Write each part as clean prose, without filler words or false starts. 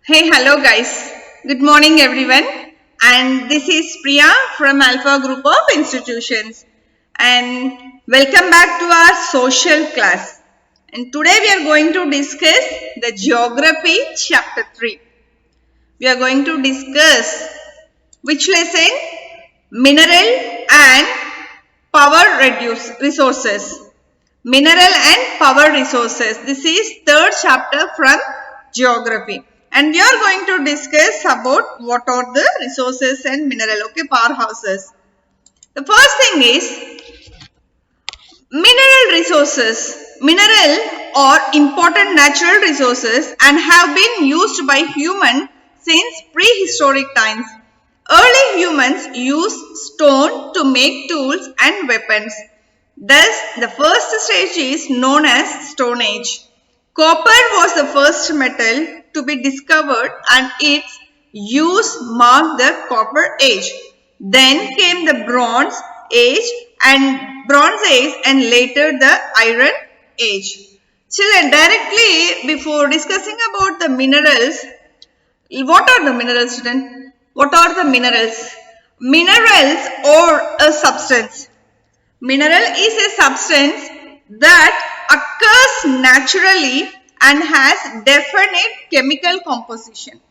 Hey, hello guys. Good morning everyone. And this is Priya from Alpha Group of Institutions. And welcome back to our social class. And today we are going to discuss the geography chapter 3. We are going to discuss which lesson? Mineral and power resources. Mineral and power resources. This is third chapter from geography. And we are going to discuss about what are the resources and mineral, okay, powerhouses. The first thing is mineral resources. Mineral are important natural resources and have been used by humans since prehistoric times. Early humans used stone to make tools and weapons. Thus, the first stage is known as Stone Age. Copper was the first metal to be discovered and its use marked the Copper Age. Then came the Bronze Age and later the Iron Age. Children, directly before discussing about the minerals, what are the minerals, student? What are the minerals? Minerals are a substance. Mineral is a substance that occurs naturally and has definite chemical composition.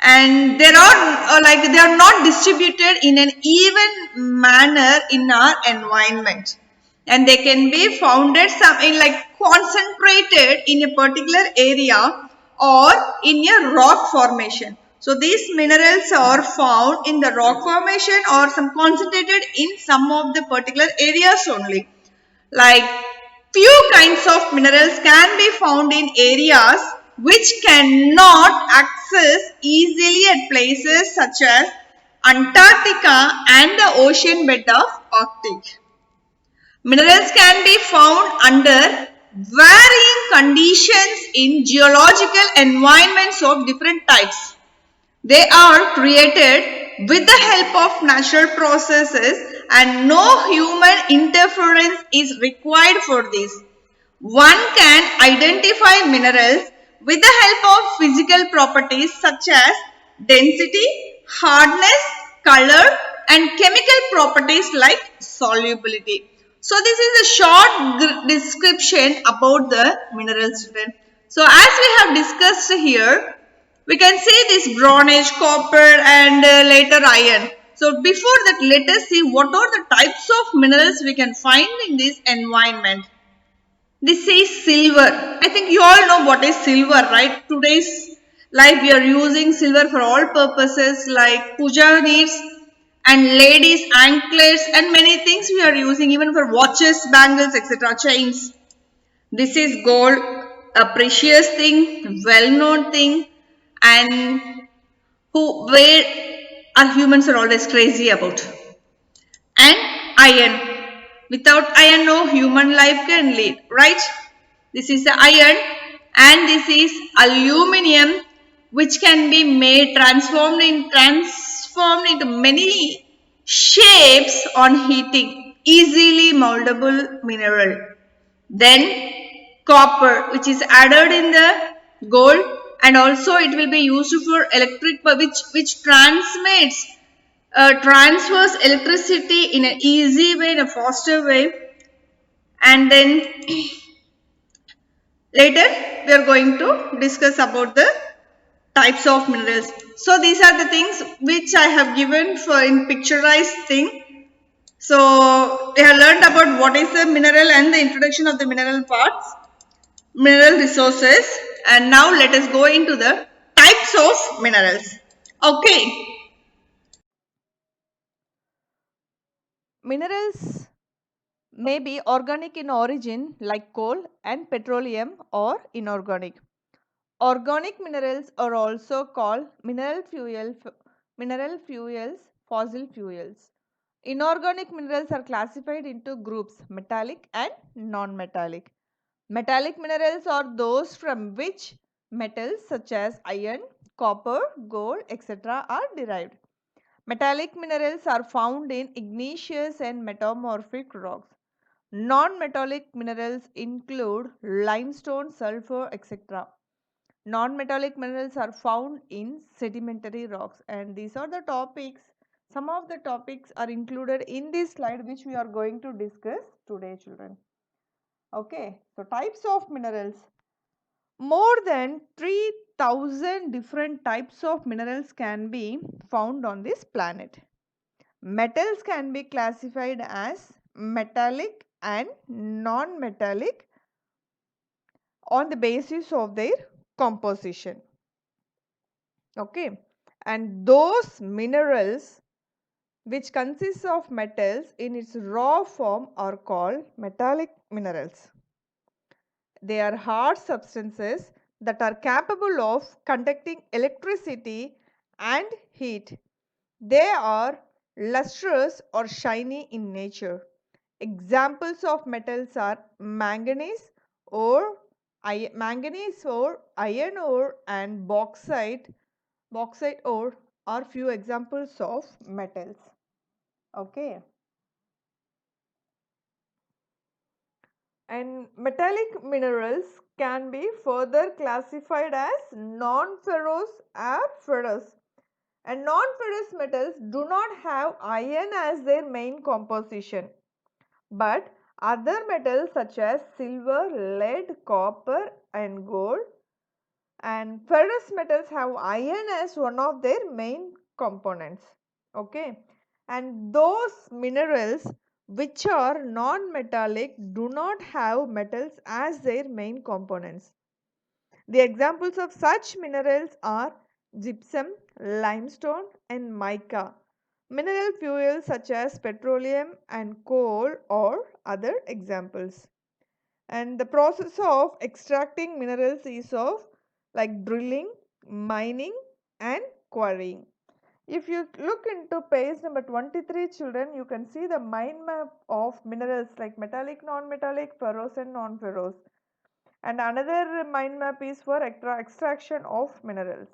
And they are not distributed in an even manner in our environment. And they can be founded concentrated in a particular area or in a rock formation. So these minerals are found in the rock formation or some concentrated in some of the particular areas only. Like few kinds of minerals can be found in areas which cannot access easily at places such as Antarctica and the ocean bed of Arctic. Minerals can be found under varying conditions in geological environments of different types. They are created with the help of natural processes and no human interference is required for this. One can identify minerals with the help of physical properties such as density, hardness, color and chemical properties like solubility. So this is a short description about the minerals, student. So as we have discussed here, we can see this bronze, copper and later iron. So before that, let us see what are the types of minerals we can find in this environment. This is silver. I think you all know what is silver, right? Today's life we are using silver for all purposes like puja needs and ladies anklets and many things we are using even for watches, bangles, etc. chains. This is gold, a precious thing, well-known thing, and where our humans are always crazy about. And iron. Without iron, no human life can live, right? This is the iron, and this is aluminium, which can be made transformed into many shapes on heating. Easily moldable mineral. Then copper, which is added in the gold, and also it will be used for electric, which transfers electricity in an easy way, in a faster way. And then later we are going to discuss about the types of minerals. So these are the things which I have given for in picturized thing. So we have learned about what is the mineral and the introduction of the mineral parts, mineral resources, and now let us go into the types of minerals. Okay. Minerals may be organic in origin like coal and petroleum or inorganic. Organic minerals are also called mineral fuels, fossil fuels. Inorganic minerals are classified into groups metallic and non-metallic. Metallic minerals are those from which metals such as iron, copper, gold, etc. are derived. Metallic minerals are found in igneous and metamorphic rocks. Non-metallic minerals include limestone, sulfur, etc. Non-metallic minerals are found in sedimentary rocks, and these are the topics. Some of the topics are included in this slide which we are going to discuss today, children. Okay, so types of minerals. More than 3000 different types of minerals can be found on this planet. Metals can be classified as metallic and non-metallic on the basis of their composition. Okay, and those minerals which consists of metals in its raw form are called metallic minerals. They are hard substances that are capable of conducting electricity and heat. They are lustrous or shiny in nature. Examples of metals are manganese ore, iron ore, and bauxite ore are few examples of metals. Okay. And metallic minerals can be further classified as non-ferrous or ferrous. And non-ferrous metals do not have iron as their main composition, but other metals such as silver, lead, copper and gold, and ferrous metals have iron as one of their main components. Okay, and those minerals which are non-metallic do not have metals as their main components. The examples of such minerals are gypsum, limestone and mica. Mineral fuels such as petroleum and coal are other examples. And the process of extracting minerals is of like drilling, mining and quarrying. If you look into page number 23, children, you can see the mind map of minerals like metallic, non-metallic, ferrous and non-ferrous. And another mind map is for extraction of minerals.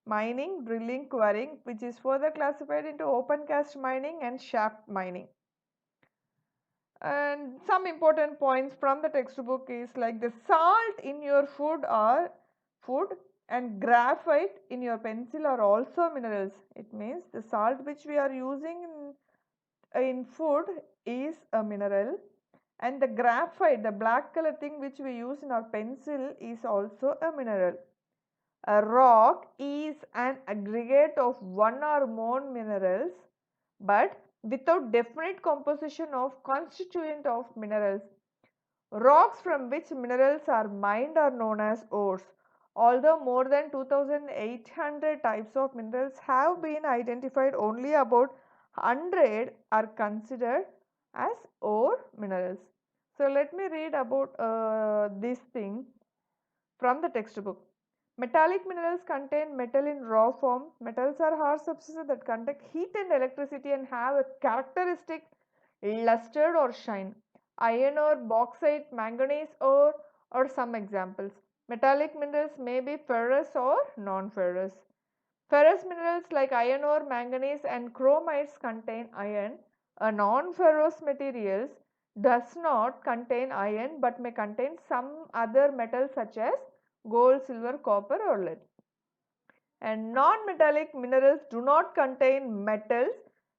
Mining, drilling, quarrying, which is further classified into open cast mining and shaft mining. And some important points from the textbook is like the salt in your food and graphite in your pencil are also minerals. It means the salt which we are using in food is a mineral, and the graphite, the black color thing which we use in our pencil, is also a mineral. A rock is an aggregate of one or more minerals, but without definite composition of constituent of minerals. Rocks from which minerals are mined are known as ores. Although more than 2800 types of minerals have been identified, only about 100 are considered as ore minerals. So let me read about this thing from the textbook. Metallic minerals contain metal in raw form. Metals are hard substances that conduct heat and electricity and have a characteristic luster or shine. Iron ore, bauxite, manganese ore are some examples. Metallic minerals may be ferrous or non-ferrous. Ferrous minerals like iron ore, manganese and chromites contain iron. A non-ferrous materials does not contain iron but may contain some other metals such as gold, silver, copper or lead. And non-metallic minerals do not contain metals.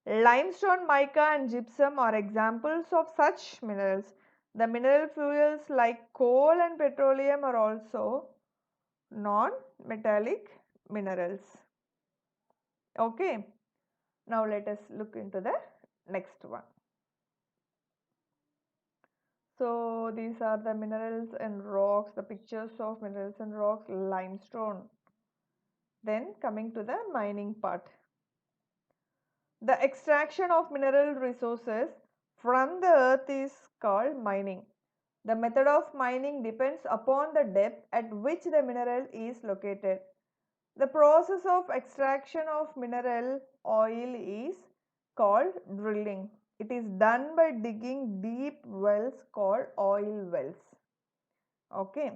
Limestone, mica and gypsum are examples of such minerals. The mineral fuels like coal and petroleum are also non-metallic minerals. Okay, now let us look into the next one. So these are the minerals and rocks, the pictures of minerals and rocks, limestone. Then coming to the mining part. The extraction of mineral resources from the earth is called mining. The method of mining depends upon the depth at which the mineral is located. The process of extraction of mineral oil is called drilling. It is done by digging deep wells called oil wells. Okay.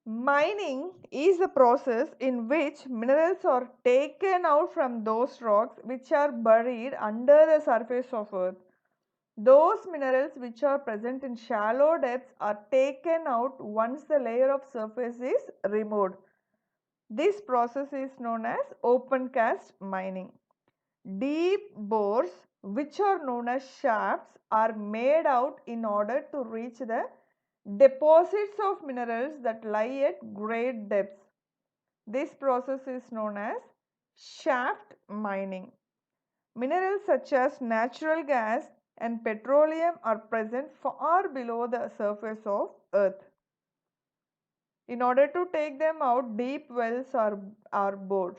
Mining is the process in which minerals are taken out from those rocks which are buried under the surface of earth. Those minerals which are present in shallow depths are taken out once the layer of surface is removed. This process is known as open cast mining. Deep bores, which are known as shafts, are made out in order to reach the deposits of minerals that lie at great depths. This process is known as shaft mining. Minerals such as natural gas and petroleum are present far below the surface of earth. In order to take them out, deep wells are bored.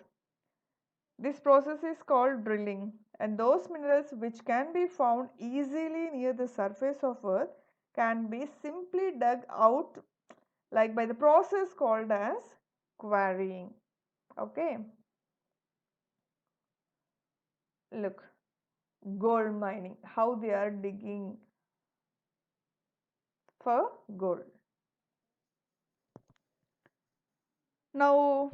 This process is called drilling, and those minerals which can be found easily near the surface of earth can be simply dug out like by the process called as quarrying. Okay, look, gold mining, how they are digging for gold. Now,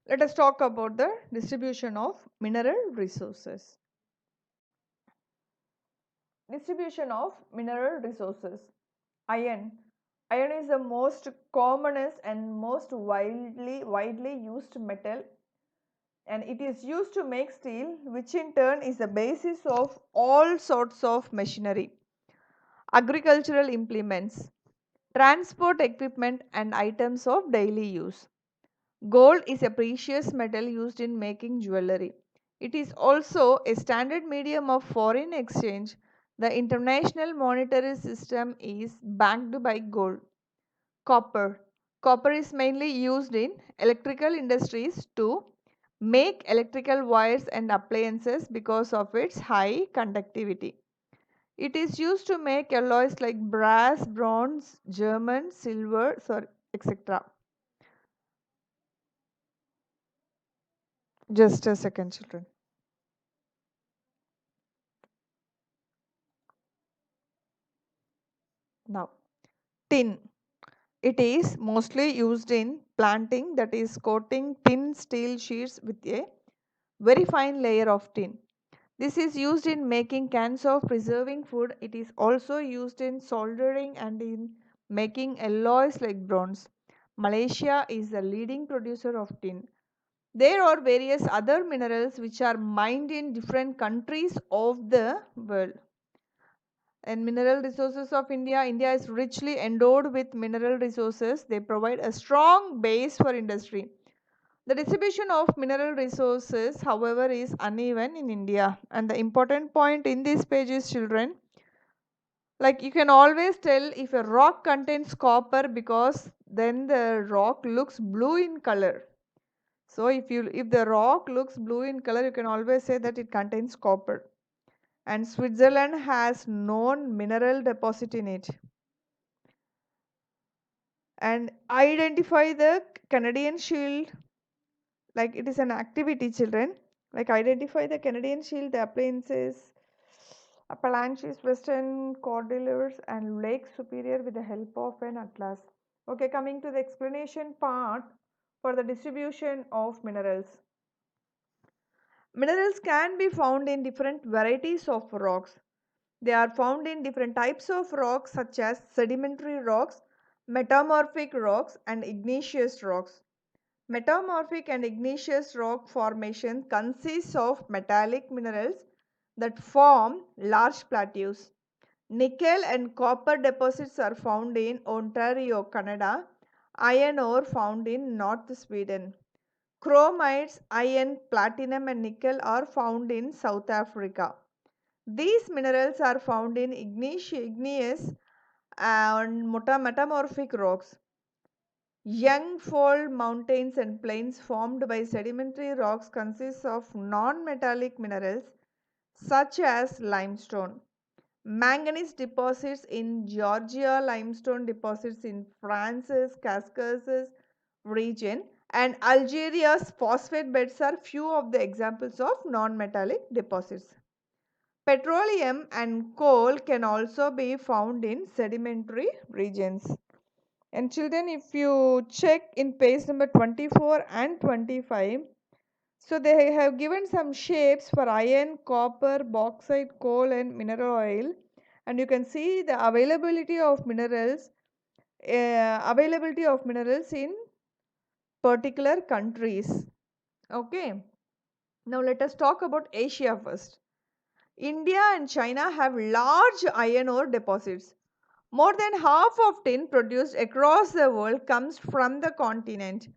let us talk about the distribution of mineral resources. Distribution of mineral resources. Iron. Iron is the most commonest and most widely used metal, and it is used to make steel, which in turn is the basis of all sorts of machinery, agricultural implements, transport equipment and items of daily use. Gold is a precious metal used in making jewelry. It is also a standard medium of foreign exchange. The international monetary system is backed by gold. Copper. Copper is mainly used in electrical industries to make electrical wires and appliances because of its high conductivity. It is used to make alloys like brass, bronze, German, silver, etc. Just a second, children. Now, tin. It is mostly used in planting, that is coating thin steel sheets with a very fine layer of tin. This is used in making cans of preserving food. It is also used in soldering and in making alloys like bronze. Malaysia is the leading producer of tin. There are various other minerals which are mined in different countries of the world. And mineral resources of India. India is richly endowed with mineral resources. They provide a strong base for industry. The distribution of mineral resources, however, is uneven in India. And the important point in this page is, children, like you can always tell if a rock contains copper because then the rock looks blue in color. So if the rock looks blue in color, you can always say that it contains copper. And Switzerland has known mineral deposit in it. And identify the Canadian shield, like it is an activity, children, like identify the Canadian shield, the appliances, Appalachians, Western Cordilleras and Lake Superior with the help of an atlas. Okay, coming to the explanation part for the distribution of minerals. Minerals can be found in different varieties of rocks. They are found in different types of rocks such as sedimentary rocks, metamorphic rocks and igneous rocks. Metamorphic and igneous rock formation consists of metallic minerals that form large plateaus. Nickel and copper deposits are found in Ontario, Canada. Iron ore found in North Sweden. Chromides, iron, platinum and nickel are found in South Africa. These minerals are found in igneous and metamorphic rocks. Young fold mountains and plains formed by sedimentary rocks consist of non-metallic minerals such as limestone. Manganese deposits in Georgia, limestone deposits in France's Caucasus region, and Algeria's phosphate beds are few of the examples of non-metallic deposits. Petroleum and coal can also be found in sedimentary regions. And children, if you check in page number 24 and 25, so they have given some shapes for iron, copper, bauxite, coal and mineral oil. And you can see the availability of minerals in particular countries. Okay, now let us talk about Asia first. India and China have large iron ore deposits. More than half of tin produced across the world comes from the continent.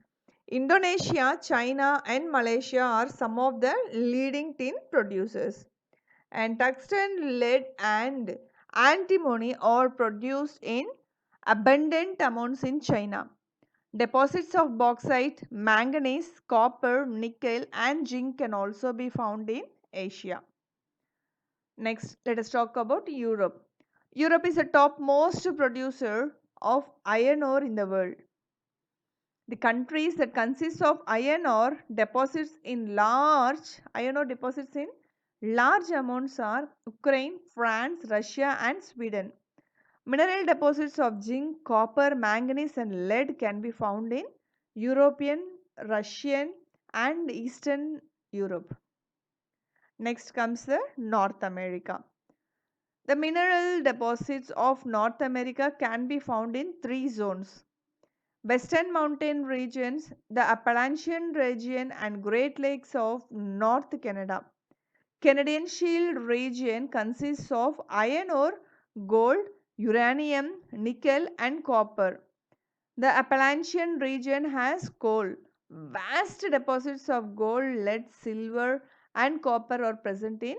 Indonesia, China, and Malaysia are some of the leading tin producers. And tungsten, lead, and antimony are produced in abundant amounts in China. Deposits of bauxite, manganese, copper, nickel, and zinc can also be found in Asia. Next, let us talk about Europe. Europe is the topmost producer of iron ore in the world. The countries that consist of iron ore deposits in large amounts are Ukraine, France, Russia, and Sweden. Mineral deposits of zinc, copper, manganese, and lead can be found in European, Russian, and Eastern Europe. Next comes the North America. The mineral deposits of North America can be found in three zones: Western mountain regions, the Appalachian region, and Great Lakes of North Canada. Canadian Shield region consists of iron ore, gold, uranium, nickel, and copper. The Appalachian region has coal. Vast deposits of gold, lead, silver, and copper are present in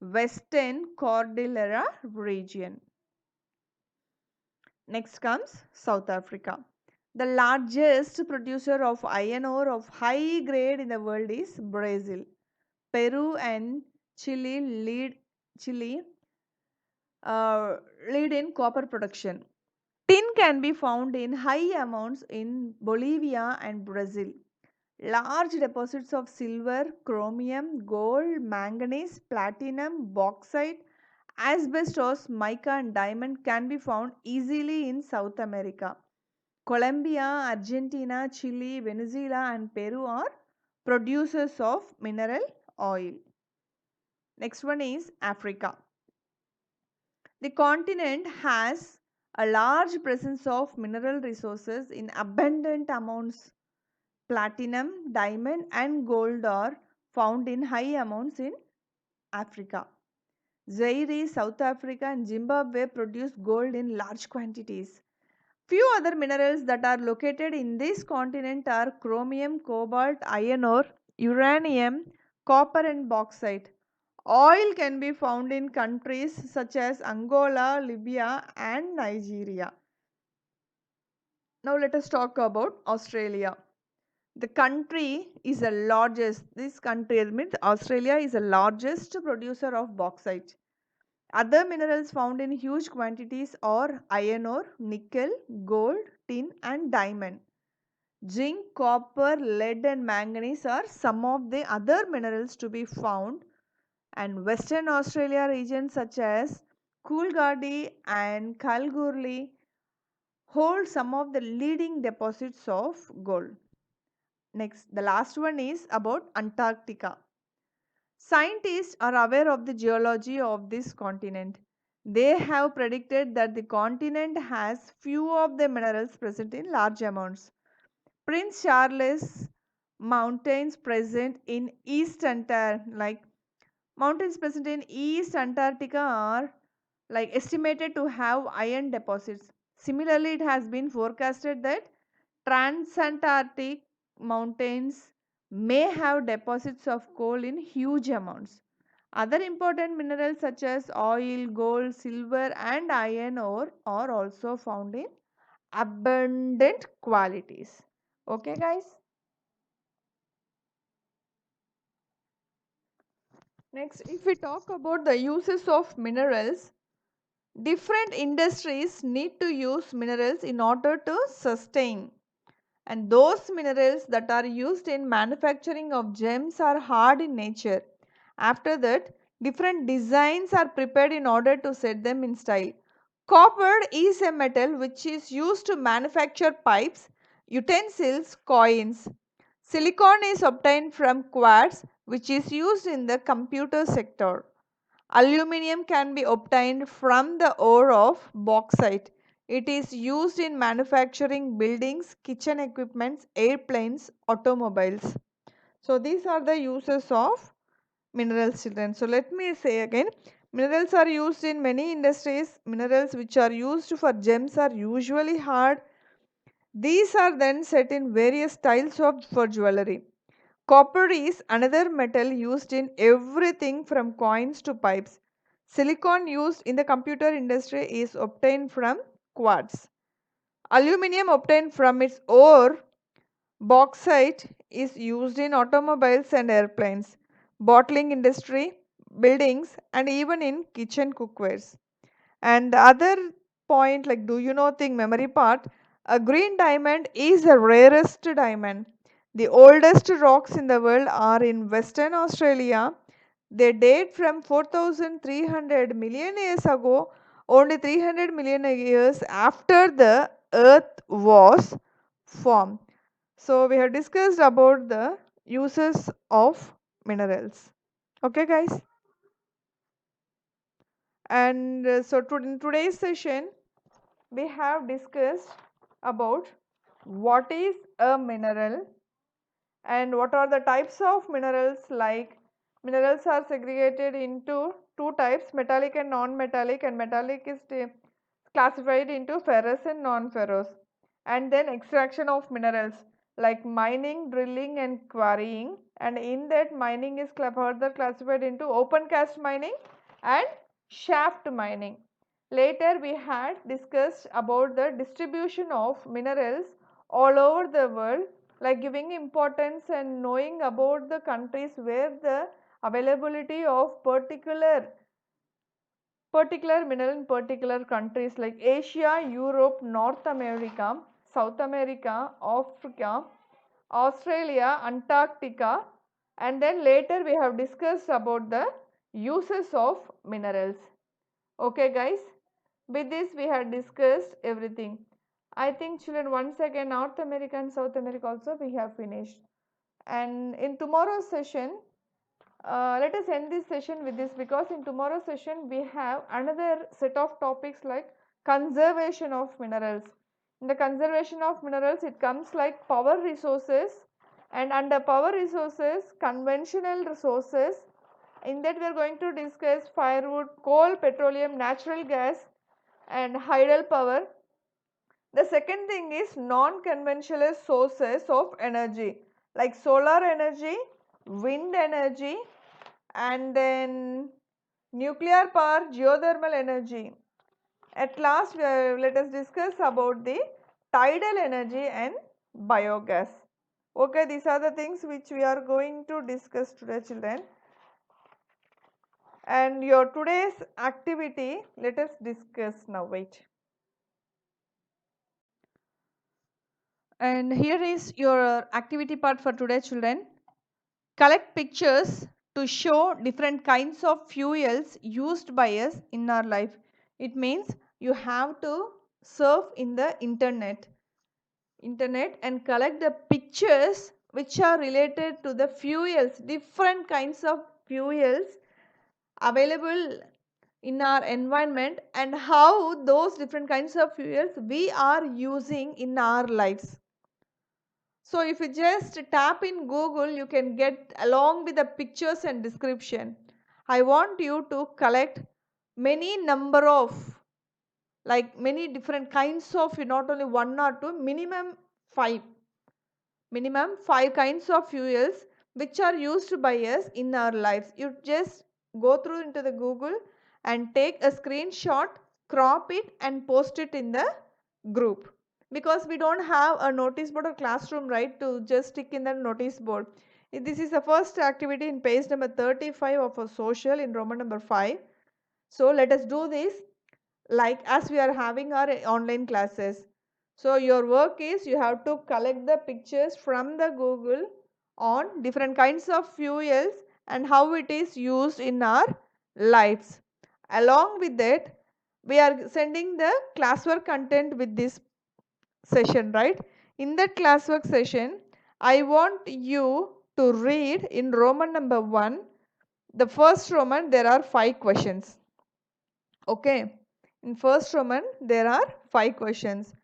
Western Cordillera region. Next comes South Africa. The largest producer of iron ore of high grade in the world is Brazil. Peru and Chile uh, lead in copper production. Tin can be found in high amounts in Bolivia and Brazil. Large deposits of silver, chromium, gold, manganese, platinum, bauxite, asbestos, mica, and diamond can be found easily in South America. Colombia, Argentina, Chile, Venezuela, and Peru are producers of mineral oil. Next one is Africa. The continent has a large presence of mineral resources in abundant amounts. Platinum, diamond, and gold are found in high amounts in Africa. Zaire, South Africa, and Zimbabwe produce gold in large quantities. Few other minerals that are located in this continent are chromium, cobalt, iron ore, uranium, copper, and bauxite. Oil can be found in countries such as Angola, Libya, and Nigeria. Now let us talk about Australia. The country is the largest, this country means Australia is the largest producer of bauxite. Other minerals found in huge quantities are iron ore, nickel, gold, tin, and diamond. Zinc, copper, lead, and manganese are some of the other minerals to be found, and Western Australia regions such as Coolgardie and Kalgoorlie hold some of the leading deposits of gold. Next, the last one is about Antarctica. Scientists are aware of the geology of this continent. They have predicted that the continent has few of the minerals present in large amounts. Prince Charles mountains present in East Antarctica, mountains present in East Antarctica are estimated to have iron deposits. Similarly, it has been forecasted that Transantarctic mountains may have deposits of coal in huge amounts. Other important minerals such as oil, gold, silver, and iron ore are also found in abundant qualities. Okay, guys. Next, if we talk about the uses of minerals, different industries need to use minerals in order to sustain. And those minerals that are used in manufacturing of gems are hard in nature. After that, different designs are prepared in order to set them in style. Copper is a metal which is used to manufacture pipes, utensils, coins. Silicon is obtained from quartz which is used in the computer sector. Aluminium can be obtained from the ore of bauxite. It is used in manufacturing buildings, kitchen equipments, airplanes, automobiles. So these are the uses of minerals, children. So let me say again, minerals are used in many industries. Minerals which are used for gems are usually hard. These are then set in various styles of for jewelry. Copper is another metal used in everything from coins to pipes. Silicon used in the computer industry is obtained from quartz. Aluminium obtained from its ore. Bauxite is used in automobiles and airplanes, bottling industry, buildings, and even in kitchen cookwares. And the other point, like, do you know thing memory part? A green diamond is the rarest diamond. The oldest rocks in the world are in Western Australia. They date from 4,300 million years ago, only 300 million years after the earth was formed. So we have discussed about the uses of minerals. Okay, guys. And in today's session, we have discussed about what is a mineral and what are the types of minerals. Like, minerals are segregated into two types, metallic and non-metallic, and metallic is classified into ferrous and non-ferrous. And then extraction of minerals like mining, drilling and quarrying, and in that mining is further classified into open cast mining and shaft mining. Later we had discussed about the distribution of minerals all over the world, like giving importance and knowing about the countries where the availability of particular mineral in particular countries like Asia, Europe, North America, South America, Africa, Australia, Antarctica, and then later we have discussed about the uses of minerals. Okay, guys, with this we have discussed everything. I think, children, once again North America and South America also we have finished. And in tomorrow's session, let us end this session with this, because in tomorrow's session we have another set of topics like conservation of minerals. In the conservation of minerals, it comes like power resources, and under power resources, conventional resources. In that we are going to discuss firewood, coal, petroleum, natural gas and hydel power. The second thing is non-conventional sources of energy like solar energy, wind energy, and then nuclear power, geothermal energy. At last, let us discuss about the tidal energy and biogas. Okay, these are the things which we are going to discuss today, children. And your today's activity, let us discuss now. Wait. And here is your activity part for today, children. Collect pictures to show different kinds of fuels used by us in our life. It means you have to surf in the internet and collect the pictures which are related to the fuels, different kinds of fuels available in our environment, and how those different kinds of fuels we are using in our lives. So if you just tap in Google, you can get along with the pictures and description. I want you to collect many number of, like many different kinds of, not only one or two, five minimum five kinds of fuels which are used by us in our lives. You just go through into the Google and take a screenshot, crop it and post it in the group, because we don't have a notice board or classroom, right, to just stick in the notice board. This is the first activity in page number 35 of a social in Roman number 5. So let us do this like as we are having our online classes. So your work is you have to collect the pictures from the Google on different kinds of fuels and how it is used in our lives. Along with that, we are sending the classwork content with this session, right? In that classwork session, I want you to read in Roman number 1, the first Roman, there are 5 questions. Okay. In first Roman, there are 5 questions.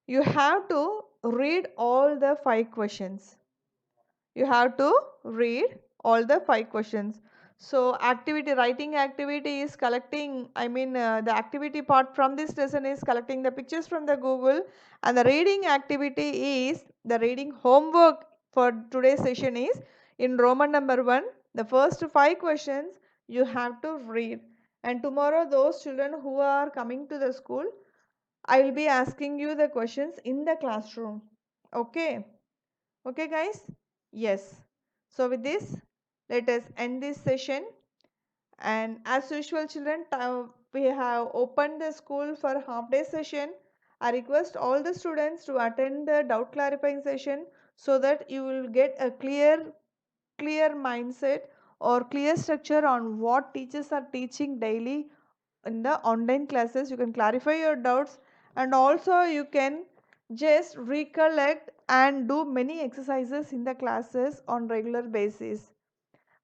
You have to read all the 5 questions. You have to read all the 5 questions. So activity, writing activity is collecting, the activity part from this lesson is collecting the pictures from the Google, and the reading activity is the reading homework for today's session is in Roman number 1. The first 5 questions you have to read, and tomorrow those children who are coming to the school, I will be asking you the questions in the classroom. Okay. Okay, guys? Yes. So, with this, let us end this session. And as usual, children, we have opened the school for half day session. I request all the students to attend the doubt clarifying session so that you will get a clear mindset or clear structure on what teachers are teaching daily in the online classes. You can clarify your doubts, and also you can just recollect and do many exercises in the classes on regular basis.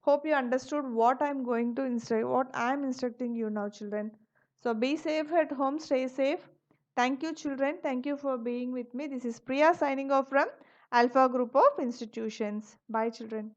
Hope you understood what I'm going to instruct, what I'm instructing you now, children. So be safe at home, stay safe. Thank you, children. Thank you for being with me. This is Priya signing off from Alpha Group of Institutions. Bye, children.